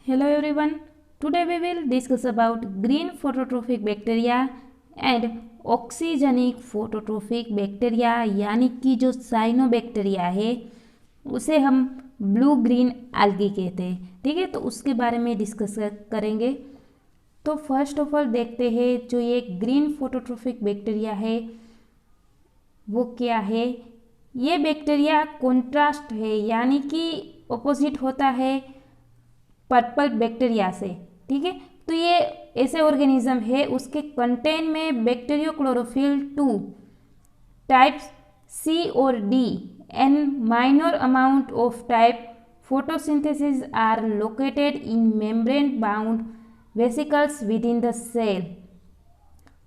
Hello everyone. Today we will discuss about green phototrophic bacteria and oxygenic phototrophic bacteria यानी कि जो cyanobacteria है उसे हम ब्लू ग्रीन algae कहते हैं। ठीक है, तो उसके बारे में डिस्कस करेंगे। तो फर्स्ट ऑफ ऑल देखते हैं जो ये ग्रीन फोटोट्रोफिक बैक्टीरिया है वो क्या है। ये बैक्टीरिया कॉन्ट्रास्ट है यानी कि ऑपोजिट होता है पर्पल बैक्टीरिया से। ठीक है, तो ये ऐसे ऑर्गेनिज्म है उसके कंटेन में बैक्टीरियोक्लोरोफिल 2 टाइप सी और D and minor amount of type photosynthesis are located in membrane bound vesicles within the cell.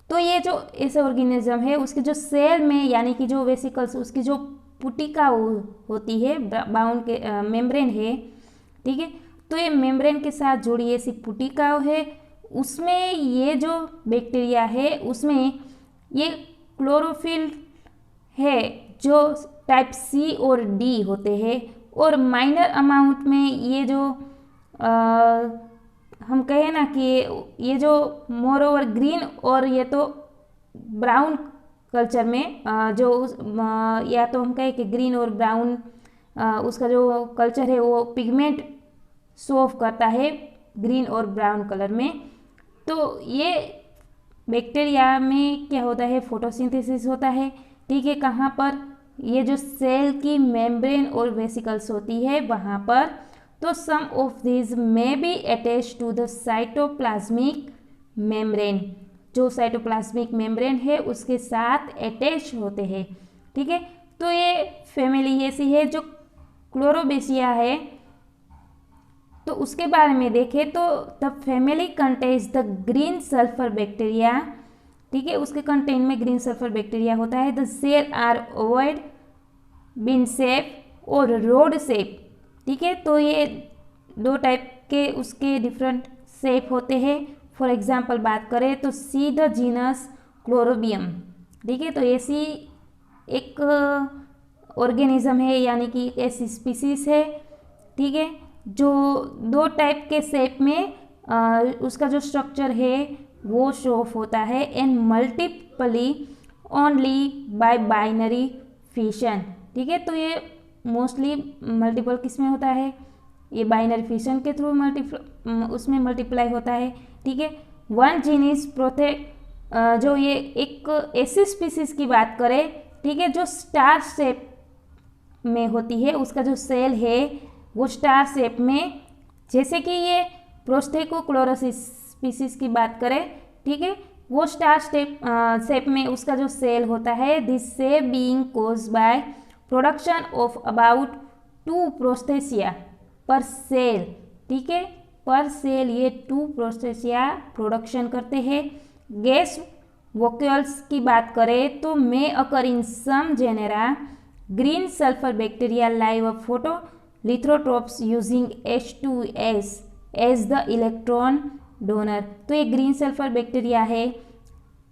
तो ये जो ऐसे ऑर्गेनिज्म है उसके जो सेल में यानी कि जो वेसिकल्स उसकी जो पुटिका होती है बाउंड के मेम्ब्रेन है। ठीक है, तो ये मेम्ब्रेन के साथ जुड़ी ऐसी पुटिका है उसमें ये जो बैक्टीरिया है उसमें ये क्लोरोफिल है जो टाइप सी और डी होते हैं और माइनर अमाउंट में ये जो हम कहें ना कि ये जो मोर ओवर ग्रीन और ये तो ब्राउन कल्चर में या तो हम कहें कि ग्रीन और ब्राउन उसका जो कल्चर है वो पिगमेंट शो ऑफ करता है ग्रीन और ब्राउन कलर में। तो ये बैक्टीरिया में क्या होता है, फोटोसिंथेसिस होता है। ठीक है, कहाँ पर, ये जो सेल की मेम्ब्रेन और वेसिकल्स होती है वहाँ पर। तो some of this may be attach to the cytoplasmic membrane, जो साइटोप्लाज्मिक मेम्ब्रेन है उसके साथ अटैच होते हैं। ठीक है, तो ये फैमिली ऐसी है जो क्लोरोबेसिया है। तो उसके बारे में देखें तो the family contains the green sulphur bacteria. ठीक है, उसके कंटेन में ग्रीन सल्फर बैक्टीरिया होता है। The cell are oval, bean shape और रोड शेप। ठीक है, तो ये दो टाइप के उसके डिफरेंट शेप होते हैं। फॉर एग्जांपल बात करें तो सी द जीनस क्लोरोबियम। ठीक है, तो ऐसी एक ऑर्गेनिज्म है यानी कि ऐसी स्पीसीज है। ठीक है, जो दो टाइप के शेप में उसका जो स्ट्रक्चर है वो शो ऑफ होता है and multiply only by binary fission. ठीक है, तो ये मोस्टली मल्टीपल किस में होता है, ये बाइनरी फिशन के थ्रू उसमें मल्टीप्लाई होता है। ठीक है, वन जीनिस जो ये एक ऐसी स्पीसीज की बात करें, ठीक है, जो स्टार शेप में होती है, उसका जो सेल है वो स्टार शेप में, जैसे कि ये प्रोस्टेकोक्लोरोसिस स्पीसीज की बात करें। ठीक है, वो स्टार शेप में उसका जो सेल होता है, this shape being cause by production of about 2 prosthecae per cell. ठीक है, पर सेल ये 2 प्रोस्टेसिया प्रोडक्शन करते हैं। गैस वोक्यूल्स की बात करें तो may occur in some genera green sulphur bacteria live a photo lithotrophs using H2S as the electron donor. तो ये ग्रीन सल्फर बैक्टीरिया है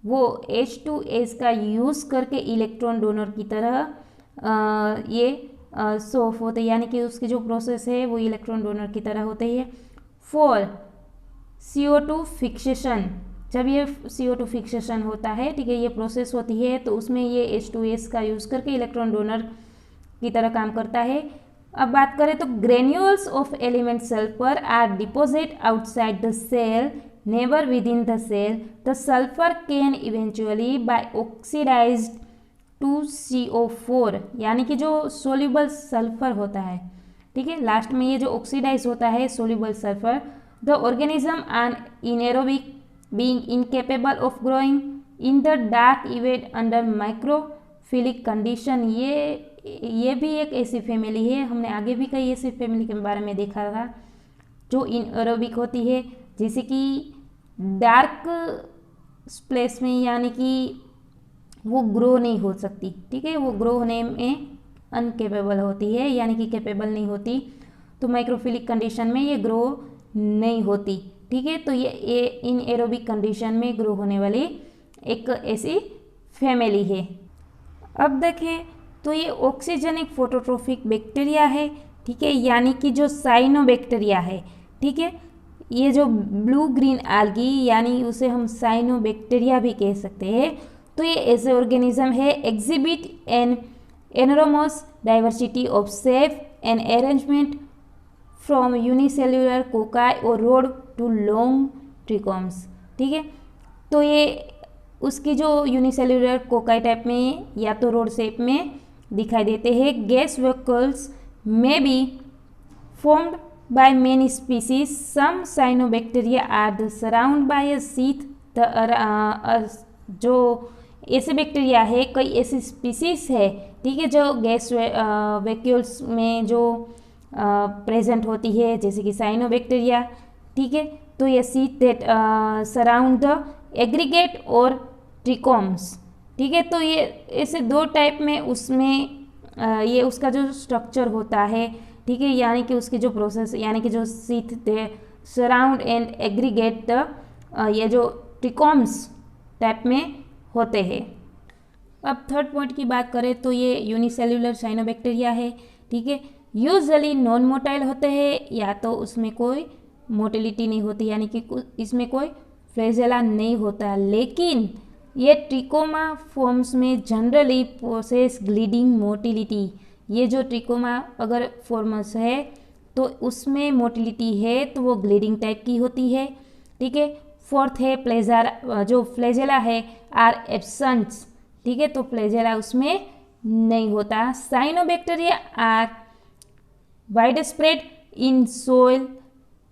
वो H2S का यूज़ करके इलेक्ट्रॉन डोनर की तरह ये शो ऑफ होते हैं, यानी कि उसकी जो प्रोसेस है वो इलेक्ट्रॉन डोनर की तरह होती है। फॉर CO2 फिक्सेशन, जब ये CO2 फिक्सेशन होता है, ठीक है, ये प्रोसेस होती है तो उसमें ये H2S का यूज़ करके इलेक्ट्रॉन डोनर की तरह काम करता है। अब बात करें तो granules of element sulphur are deposit outside the cell, never within the cell. The sulphur can eventually by oxidised to CO4, यानी कि जो सोल्यूबल सल्फर होता है, ठीक है, लास्ट में ये जो ऑक्सीडाइज होता है soluble sulphur. The organism are anaerobic being incapable of growing in the dark even under microphilic condition. ये भी एक ऐसी फैमिली है, हमने आगे भी कई ऐसी फैमिली के बारे में देखा था जो इनएरोबिक होती है, जैसे कि डार्क प्लेस में, यानी कि वो ग्रो नहीं हो सकती। ठीक है, वो ग्रो होने में अनकेपेबल होती है, यानी कि कैपेबल नहीं होती। तो माइक्रोफिलिक कंडीशन में ये ग्रो नहीं होती। ठीक है, तो ये इनएरोबिक कंडीशन में ग्रो होने वाली एक ऐसी फैमिली है। अब देखें तो ये ऑक्सीजनिक फोटोट्रोफिक बैक्टीरिया है। ठीक है, यानी कि जो साइनोबैक्टीरिया है। ठीक है, ये जो ब्लू ग्रीन आल्गी यानी उसे हम साइनोबैक्टीरिया भी कह सकते हैं, तो ये ऐसे ऑर्गेनिज्म है exhibit an enormous diversity of shape and arrangement from unicellular cocci or rod to long trichomes. ठीक है, तो ये उसकी जो यूनिसेल्युलर कोकाई टाइप में या तो रोड शेप में दिखाई देते हैं। गैस वेक्यूल्स में B formed by many species. Some cyanobacteria are surrounded by a sheath. जो ऐसे बैक्टीरिया है, कई ऐसी स्पीसीज है, ठीक है, जो गैस वैक्यूल्स में जो प्रेजेंट होती है, जैसे कि साइनोबैक्टीरिया। ठीक है, तो ये sheath that surround the aggregate और ट्रिकोम्स। ठीक है, तो ये ऐसे दो टाइप में उसमें ये उसका जो स्ट्रक्चर होता है, ठीक है, यानी कि उसकी जो प्रोसेस यानी कि जो sheath they surround and aggregate the ये जो ट्रिकोम्स टाइप में होते हैं। अब थर्ड पॉइंट की बात करें तो ये यूनिसेल्युलर साइनोबैक्टीरिया है। ठीक है, यूजुअली नॉन मोटाइल होते हैं, या तो उसमें कोई मोटिलिटी नहीं होती, यानी कि इसमें कोई फ्लैजेला नहीं होता, लेकिन ये ट्रिकोमा फॉर्म्स में जनरली पोसेस ग्लीडिंग मोटिलिटी। ये जो ट्रिकोमा अगर फॉर्मस है तो उसमें मोटिलिटी है, तो वो ग्लीडिंग टाइप की होती है। ठीक है, फोर्थ है प्लेजर, जो फ्लैजेला है आर एब्सेंट। ठीक है, तो फ्लैजेला उसमें नहीं होता। Cyanobacteria are widespread in soil,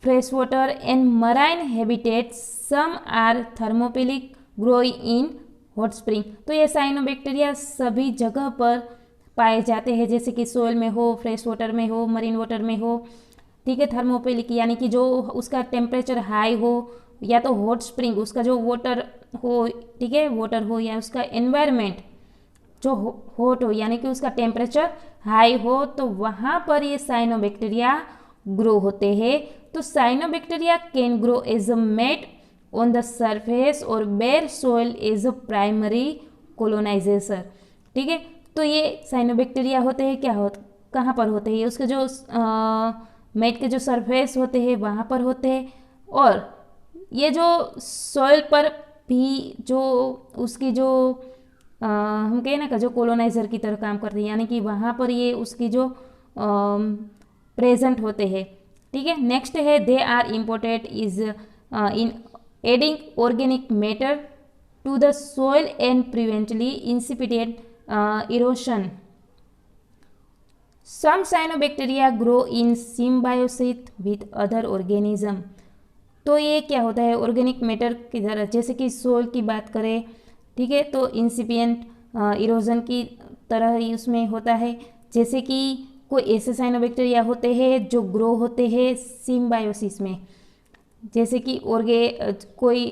fresh water and marine habitats. Some are thermophilic growing in hot spring. तो ये साइनोबैक्टीरिया सभी जगह पर पाए जाते हैं, जैसे कि सोइल में हो, फ्रेश वाटर में हो, मरीन वाटर में हो। ठीक है, थर्मोफिलिक यानी कि जो उसका टेम्परेचर हाई हो, या तो हॉट स्प्रिंग उसका जो वाटर हो, ठीक है, वाटर हो, या उसका एनवायरनमेंट जो हॉट हो यानी कि उसका टेम्परेचर हाई हो, तो वहाँ पर ये साइनोबैक्टीरिया ग्रो होते हैं। तो cyanobacteria can grow as a mat on the surface or bare soil as a primary colonisation. ठीक है, तो ये साइनोबैक्टीरिया होते हैं कहाँ पर होते हैं, उसके जो मैट के जो सरफेस होते हैं वहाँ पर होते हैं, और ये जो सॉइल पर भी जो उसकी जो हम कहें ना जो कोलोनाइजर की तरह काम करते हैं, यानी कि वहाँ पर ये उसकी जो प्रेजेंट होते हैं। ठीक है, नेक्स्ट है they are important is in adding organic matter to the soil and preventing incipient erosion. Some cyanobacteria grow in symbiosis with other organism. तो ये क्या होता है, ऑर्गेनिक मैटर की तरह, जैसे कि सोल की बात करें, ठीक है, तो इंसिपिएंट इरोजन की तरह ही उसमें होता है। जैसे कि कोई ऐसे साइनोबैक्टीरिया होते हैं जो ग्रो होते हैं सिम्बायोसिस में, जैसे कि कोई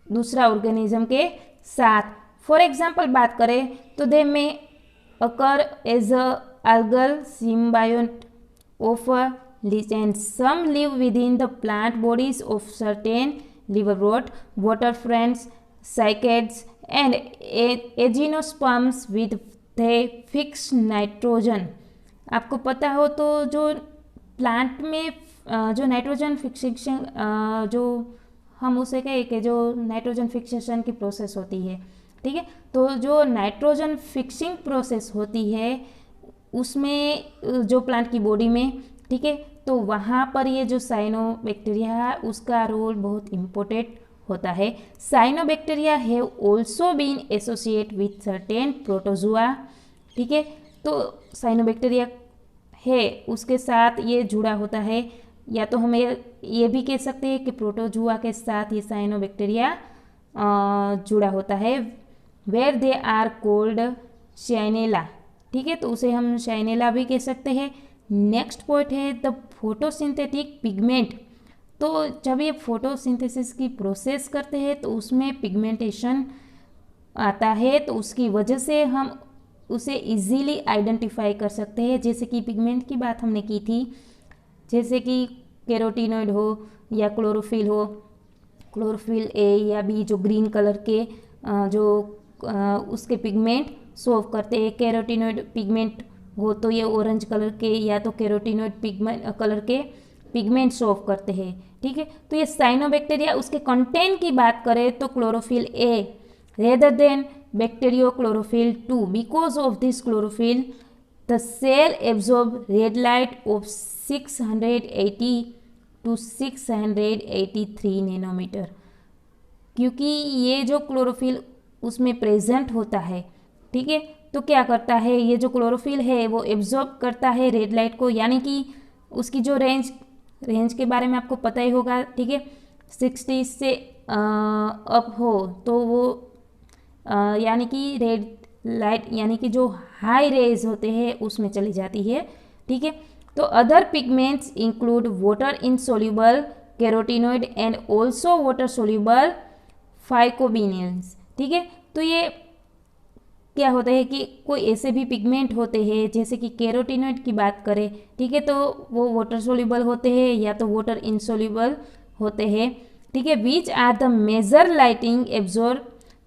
दूसरा ऑर्गेनिज्म के साथ। फॉर एग्जाम्पल बात करें तो they may occur as a algal symbiote of a lichen. Some live within the plant bodies of certain liverwort, water ferns, cycads, and aginosperms with the fixed nitrogen. आपको पता हो तो जो प्लांट में जो नाइट्रोजन फिक्सेशन जो हम उसे कहें कि जो नाइट्रोजन फिक्सेशन की प्रोसेस होती है, ठीक है, तो जो नाइट्रोजन फिक्सिंग प्रोसेस होती है उसमें जो प्लांट की बॉडी में, ठीक है, तो वहाँ पर ये जो साइनोबैक्टीरिया है उसका रोल बहुत इम्पोर्टेंट होता है। Cyanobacteria have also been associate with certain protozoa. ठीक है, तो साइनोबैक्टीरिया है उसके साथ ये जुड़ा होता है, या तो हमें ये भी कह सकते हैं कि प्रोटोजुआ के साथ ये साइनोबैक्टीरिया जुड़ा होता है, वेयर दे आर कोल्ड शाइनेला। ठीक है, तो उसे हम शाइनेला भी कह सकते हैं। नेक्स्ट पॉइंट है द फोटोसिंथेटिक पिगमेंट। तो जब ये फोटोसिंथेसिस की प्रोसेस करते हैं तो उसमें पिगमेंटेशन आता है, तो उसकी वजह से हम उसे इजीली आइडेंटिफाई कर सकते हैं। जैसे कि पिगमेंट की बात हमने की थी, जैसे कि कैरोटीनॉइड हो या क्लोरोफिल हो, क्लोरोफिल ए या बी जो ग्रीन कलर के जो उसके पिगमेंट शो करते हैं। कैरोटीनॉइड पिगमेंट हो तो ये ऑरेंज कलर के, या तो कैरोटीनॉइड पिगमेंट कलर के पिगमेंट शो ऑफ करते हैं। ठीक है, तो ये साइनोबैक्टीरिया, उसके कंटेंट की बात करें तो chlorophyll a rather than bacteriochlorophyll 2। Because of this chlorophyll the cell absorb red light of 680 to 683 nanometre. क्योंकि ये जो क्लोरोफिल उसमें प्रेजेंट होता है, ठीक है, तो क्या करता है, ये जो क्लोरोफिल है वो एब्जॉर्ब करता है रेड लाइट को, यानी कि उसकी जो रेंज के बारे में आपको पता ही होगा। ठीक है, 60 से अप हो तो वो यानी कि रेड लाइट यानी कि जो हाई रेज होते हैं उसमें चली जाती है। ठीक है, तो other pigments include water insoluble carotenoid and also water soluble phycobilins. ठीक है, तो ये क्या होता है कि कोई ऐसे भी पिगमेंट होते हैं जैसे कि कैरोटीनॉइड की बात करें, ठीक है, तो वो वाटर सोल्यूबल होते हैं या तो वाटर इनसोल्यूबल होते हैं। ठीक है, which are the major lighting absorb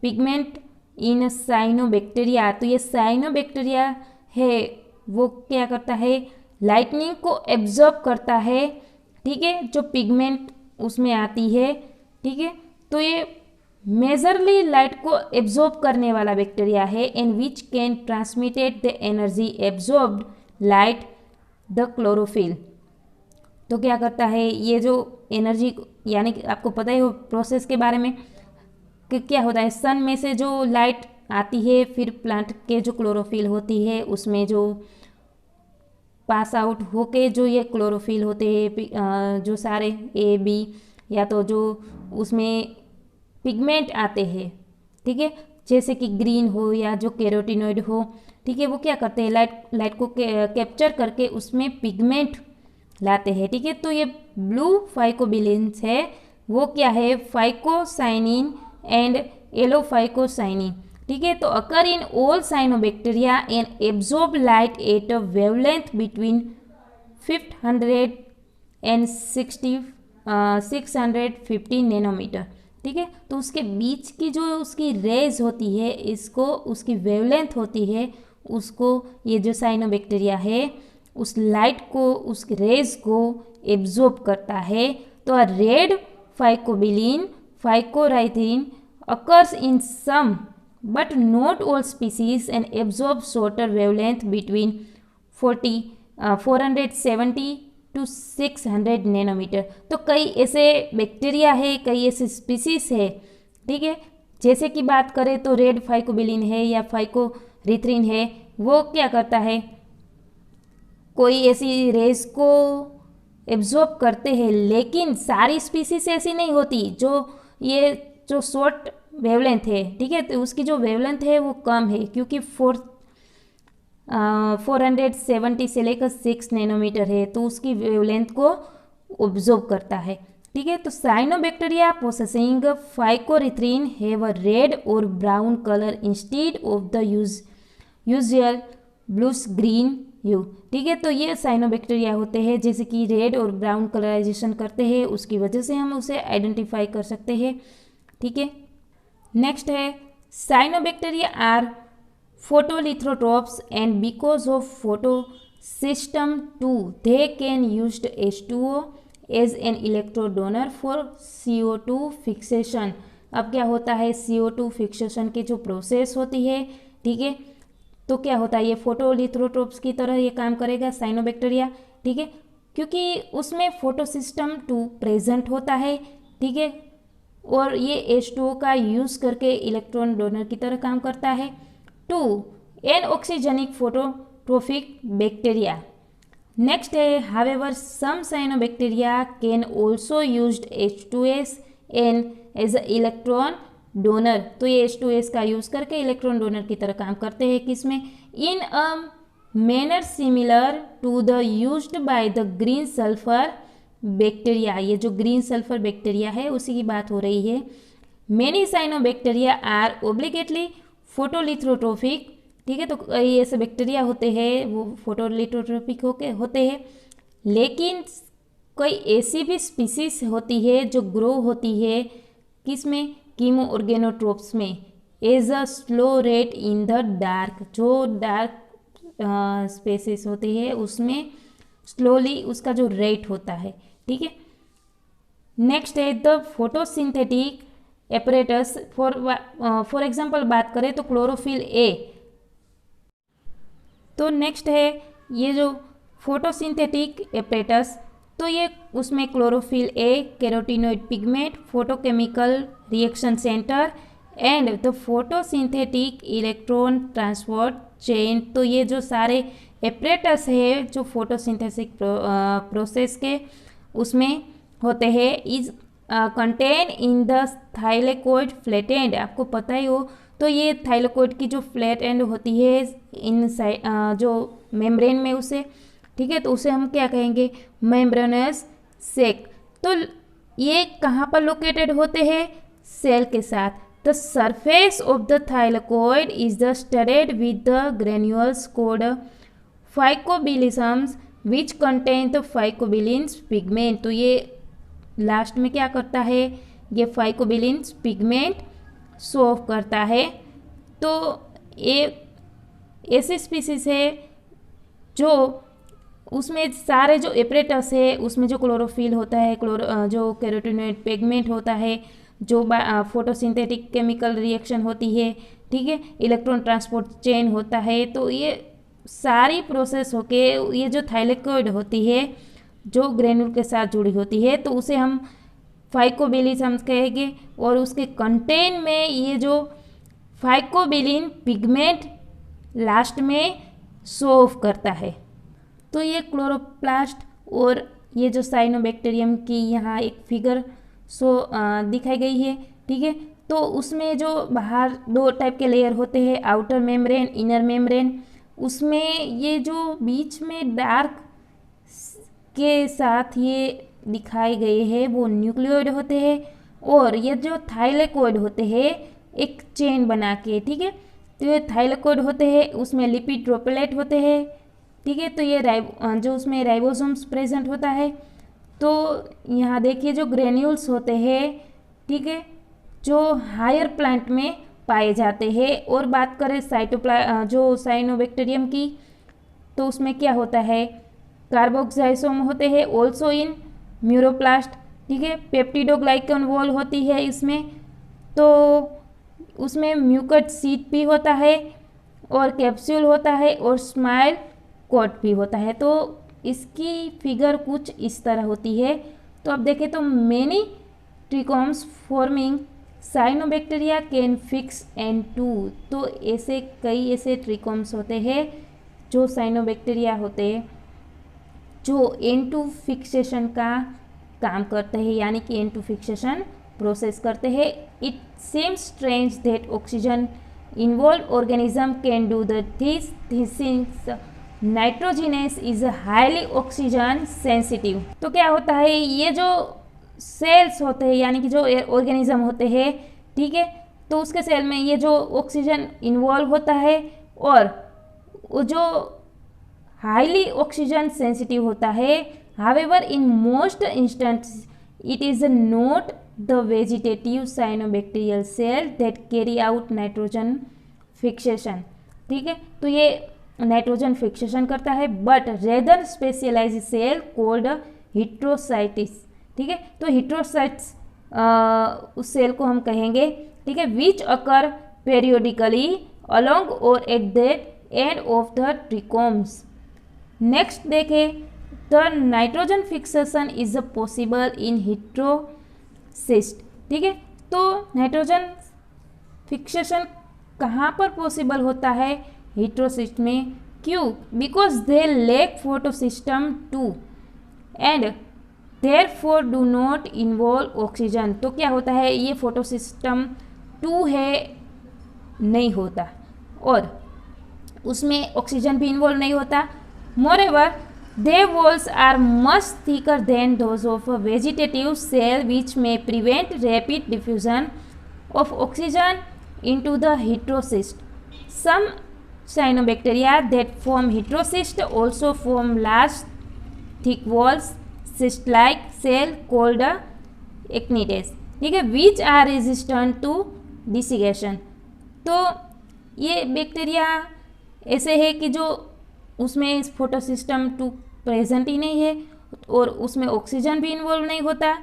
pigment in cyanobacteria. तो ये साइनोबैक्टीरिया है वो क्या करता है, लाइटनिंग को एब्जॉर्ब करता है। ठीक है, जो पिगमेंट उसमें आती है। ठीक है, तो ये मेजरली लाइट को एब्जॉर्ब करने वाला बैक्टीरिया है and which can transmitted the energy absorbed light the chlorophyll. तो क्या करता है, ये जो एनर्जी, यानी कि आपको पता ही हो प्रोसेस के बारे में कि क्या होता है, सन में से जो लाइट आती है फिर प्लांट के जो क्लोरोफिल होती है उसमें जो पास आउट होके जो ये क्लोरोफिल होते हैं, जो सारे ए बी या तो जो उसमें पिगमेंट आते हैं, ठीक है, जैसे कि ग्रीन हो या जो कैरोटीनॉइड हो, ठीक है, वो क्या करते हैं, लाइट को कैप्चर करके उसमें पिगमेंट लाते हैं। ठीक है, तो ये ब्लू फाइकोबिलिन्स है वो क्या है, फाइकोसाइनिन एंड एलोफाइकोसाइनिन। ठीक है, तो occur in all cyanobacteria and absorb light at a wavelength between 500 and 650 nanometre. ठीक है, तो उसके बीच की जो उसकी रेज होती है, इसको उसकी वेवलेंथ होती है, उसको ये जो साइनोबैक्टीरिया है उस लाइट को, उस रेज को एब्जॉर्ब करता है। तो red phycobilin phycoerythrin occurs in some but not all species and absorbs shorter wavelength between 470 to 600 nanometre. तो कई ऐसे बैक्टीरिया है, कई ऐसे स्पीसीज है, ठीक है, जैसे कि बात करें तो रेड फाइकोबिलिन है या फाइकोरिथ्रिन है, वो क्या करता है, कोई ऐसी रेस को एब्जॉर्ब करते हैं, लेकिन सारी स्पीसीज ऐसी नहीं होती। ये जो शॉर्ट वेवलेंथ है, ठीक है, तो उसकी जो वेवलेंथ है वो कम है, क्योंकि 470 से लेकर 6 नैनोमीटर है, तो उसकी वेवलेंथ को ऑब्जर्व करता है। ठीक है, तो cyanobacteria possessing phycoerythrin have a red or brown colour instead of the usual bluish green hue. ठीक है, तो ये साइनोबैक्टीरिया होते हैं जैसे कि रेड और ब्राउन कलराइजेशन करते हैं, उसकी वजह से हम उसे आइडेंटिफाई कर सकते हैं। ठीक है, नेक्स्ट है cyanobacteria are photolithotrophs and because of photo system 2 they can used H2O as an electro donor for CO2 fixation. अब क्या होता है, CO2 फिक्सेशन की जो प्रोसेस होती है, ठीक है, तो क्या होता है, ये फोटोलिथोट्रोप्स की तरह ये काम करेगा साइनोबैक्टीरिया। ठीक है, क्योंकि उसमें फोटो सिस्टम 2 प्रेजेंट होता है। ठीक है, और ये H2O का यूज़ करके इलेक्ट्रॉन डोनर की तरह काम करता है। 2 an oxygenic phototrophic bacteria. Next है however some cyanobacteria can also used H2S an as a electron donor. तो ये H2S का यूज़ करके इलेक्ट्रॉन डोनर की तरह काम करते हैं, किसमें, in a manner similar to the used by the green sulphur bacteria. ये जो ग्रीन सल्फर बैक्टीरिया है उसी की बात हो रही है। Many cyanobacteria are obligately photolithotrophic. ठीक है, तो कई ऐसे बैक्टीरिया होते हैं वो फोटोलिथोट्रोपिक होते हैं, लेकिन कोई ऐसी भी स्पीसीज होती है जो ग्रो होती है किसमें, कीमो ऑर्गेनोट्रोप्स में, as a slow rate in the dark. जो डार्क स्पेसेस होती है उसमें स्लोली उसका जो रेट होता है, ठीक है। नेक्स्ट है the photosynthetic apparatus. For example बात करें तो क्लोरोफिल ए। तो नेक्स्ट है ये जो फोटोसिंथेटिक एपरेटस, तो ये उसमें chlorophyll A, carotenoid pigment, photochemical reaction centre and the photosynthetic electron transport chain. तो ये जो सारे एपरेटस है जो फोटोसिंथेसिस प्रोसेस के उसमें होते हैं, is contain in the thylakoid flat and. आपको पता ही हो, तो ये थाइलेकोइड की जो फ्लैट एंड होती है इन जो मेम्ब्रेन में उसे, ठीक है, तो उसे हम क्या कहेंगे, मेम्ब्रेनस सेक। तो ये कहाँ पर लोकेटेड होते हैं, सेल के साथ। The surface of the thylakoid is the studded with the granules called phycobilisomes which contain the phycobilins pigment. तो ये लास्ट में क्या करता है, ये फाइकोबिलिन्स पिगमेंट शो ऑफ करता है। तो ये ऐसी स्पीसीज है जो उसमें सारे जो एपरेटस है उसमें जो क्लोरोफिल होता है, जो कैरोटीनॉइड पिगमेंट होता है, जो फोटोसिंथेटिक केमिकल रिएक्शन होती है, ठीक है, इलेक्ट्रॉन ट्रांसपोर्ट चेन होता है। तो ये सारी प्रोसेस होके ये जो थाइलेकोइड होती है जो ग्रेन्यूल के साथ जुड़ी होती है, तो उसे हम फाइकोबिलिसम्स कहेंगे। और उसके कंटेन में ये जो फाइकोबिलिन पिगमेंट लास्ट में शो ऑफ करता है। तो ये क्लोरोप्लास्ट और ये जो साइनोबैक्टीरियम की यहाँ एक फिगर दिखाई गई है, ठीक है। तो उसमें जो बाहर दो टाइप के लेयर होते हैं, आउटर मेम्ब्रेन, इनर मेम्ब्रेन। उसमें ये जो बीच में डार्क के साथ ये दिखाए गए हैं वो न्यूक्लियोइड होते हैं, और ये जो थाइलेकोइड होते हैं एक चेन बना के, ठीक है। तो ये थाइलेकोइड होते हैं, उसमें लिपिड ड्रॉपलेट होते हैं, ठीक है। तो ये जो उसमें राइबोसोम्स प्रेजेंट होता है। तो यहाँ देखिए जो ग्रेन्यूल्स होते हैं, ठीक है, जो हायर प्लांट में पाए जाते हैं। और बात करें जो साइनोबैक्टीरियम की, तो उसमें क्या होता है, कार्बोक्साइसोम होते हैं ऑल्सो इन म्यूरोप्लास्ट, ठीक है। पेप्टिडोग्लाइकन वॉल होती है इसमें, तो उसमें म्यूकट सीट भी होता है और कैप्सूल होता है और स्माइल कोट भी होता है। तो इसकी फिगर कुछ इस तरह होती है। तो अब देखें तो many trichomes forming cyanobacteria can fix N2। तो ऐसे कई ऐसे ट्रिकोम्स होते हैं जो साइनोबैक्टीरिया होते हैं जो N2 फिक्सेशन का काम करते हैं, यानी कि N2 फिक्सेशन प्रोसेस करते हैं। It seems strange that oxygen involved organism can do this since nitrogenase is highly oxygen sensitive। तो क्या होता है, ये जो सेल्स होते हैं यानी कि जो ऑर्गेनिज्म होते हैं, ठीक है, तो उसके सेल में ये जो ऑक्सीजन इन्वॉल्व होता है और वो जो हाईली ऑक्सीजन सेंसिटिव होता है। However in most instances it is not the vegetative cyanobacterial cell that carry out nitrogen fixation, ठीक है। तो ये नाइट्रोजन फिक्सेशन करता है, but rather specialise cell called heterocysts, ठीक है। तो हिट्रोसाइट्स उस सेल को हम कहेंगे, ठीक है, which occur periodically along or at that end of the trichomes. Next देखें, the nitrogen fixation is possible in heterocyst, ठीक है। तो नाइट्रोजन फिक्सेशन कहाँ पर पॉसिबल होता है, हिट्रोसिस्ट में। क्यों? Because they lack photosystem 2 and therefore do not involve oxygen. तो क्या होता है, ये फोटोसिस्टम 2 है, नहीं होता और उसमें ऑक्सीजन भी इन्वॉल्व नहीं होता। Moreover their walls are much thicker than those of a vegetative cell which may prevent rapid diffusion of oxygen into the heterocyst. Some cyanobacteria that form heterocyst also form large thick walls cyst-like cell called actinides, ठीक है, which are resistant to desiccation। तो ये bacteria ऐसे है कि जो उसमें photosystem 2 present ही नहीं है, और उसमें ऑक्सीजन भी इन्वॉल्व नहीं होता,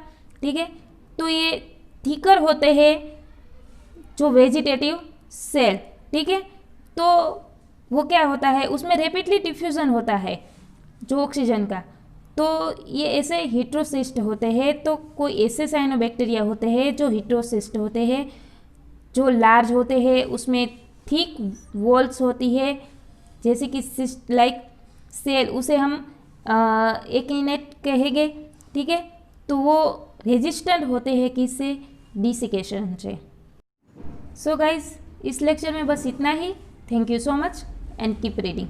ठीक है। तो ये थिकर होते हैं जो वेजिटेटिव सेल, ठीक है। तो वो क्या होता है, उसमें रैपिडली डिफ्यूजन होता है जो ऑक्सीजन का। तो ये ऐसे हिट्रोसिस्ट होते हैं। तो कोई ऐसे साइनोबैक्टीरिया होते हैं जो हिट्रोसिस्ट होते हैं, जो लार्ज होते हैं, उसमें थिक वॉल्स होती है, जैसे कि सिस्ट लाइक सेल, उसे हम एकिनेट कहेंगे, ठीक है। तो वो रेजिस्टेंट होते हैं किससे, डिसिकेशन से। सो गाइज, इस लेक्चर में बस इतना ही। Thank you so much and keep reading.